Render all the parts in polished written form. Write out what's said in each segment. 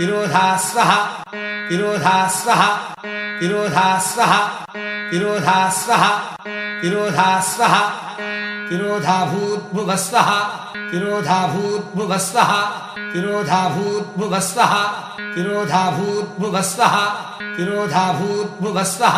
तिरोधास्वः तिरोधास्वः तिरोधास्वः तिरोधास्वः तिरोधास्वः तिरोधाभूद्भुवस्वः तिरोधाभूद्भुवस्वः तिरोधाभूद्भुवस्वः तिरोधाभूद्भुवस्वः तिरोधाभूद्भुवस्वः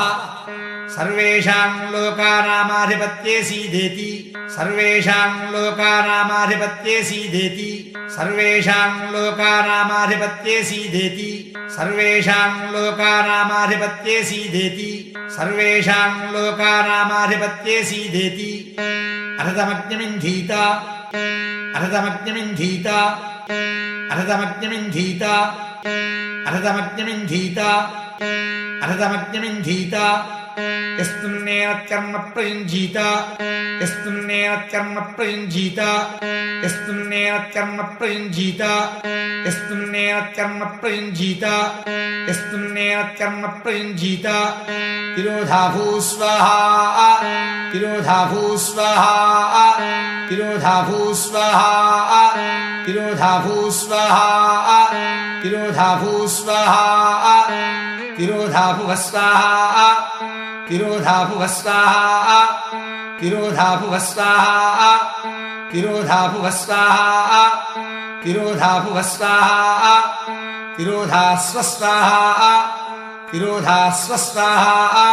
सर्वेषां लोकानामाधिपत्ये सीदेति सर्वेषां लोकानामाधिपत्ये सीदेति सर्वेषां लोकानामाधिपत्ये सीदेति सर्वेषां लोकानामाधिपत्ये सीदेति सर्वेषां लोकानामाधिपत्ये सीदेति अर्थमग्निमिन्धीत अर्थमग्निमिन्धीत अर्थमग्निमिन्धीत अर्थमग्निमिन्धीत अर्थमग्निमिन्धीत यस्तुन्नेन कर्म प्रयुञ्जीत यस्तुन्नेन कर्म प्रयुञ्जीत यस्तुन्नेन कर्म प्रयुञ्जीत यस्तुन्नेन कर्म प्रयुञ्जीत यस्तुन्नेन कर्म प्रयुञ्जीत तिरोधाभूस्वाहा तिरोधाभूस्वाहा तिरोधाभूस्वाहा तिरोधाभूस्वाहा तिरोधाभूस्वाहा तिरोधाभुवस्वाहा तिरोधाभुवस्वाहा तिरोधाभुवस्वाहा तिरोधाभुवस्वाहा तिरोधाभुवस्वाहा तिरोधास्वस्वाहा तिरोधास्वस्वाहा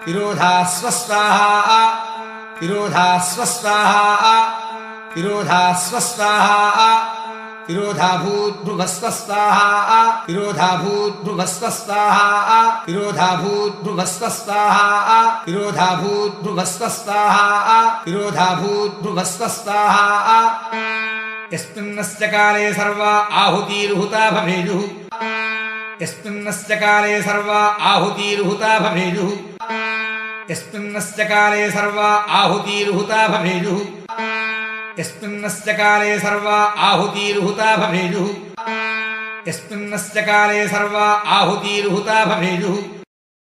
तिरोधास्वस्वाहा तिरोधास्वस्वाहा तिरोधास्वस्वाहा तिरोधाभूद्भुवस्वस्वाहा तिरोधाभूद्भुवस्वस्वाहा तिरोधाभूद्भुवस्वस्वाहा तिरोधाभूद्भुवस्वस्वाहा तिरोधाभूद्भुवस्वस्वाहा यस्मिन्नस्य काले सर्वा आहुतिर्हुता भवेयुः यस्मिन्नस्य काले सर्वा आहुतिर्हुता भवेयुः यस्मिन्नस्य काले सर्वा आहुतिर्हुता भवेयुः यस्मिन्नस्य काले सर्वा आहुतिर्हुता भवेयुः यस्मिन्नस्य काले सर्वा आहुतिर्हुता भवेयुः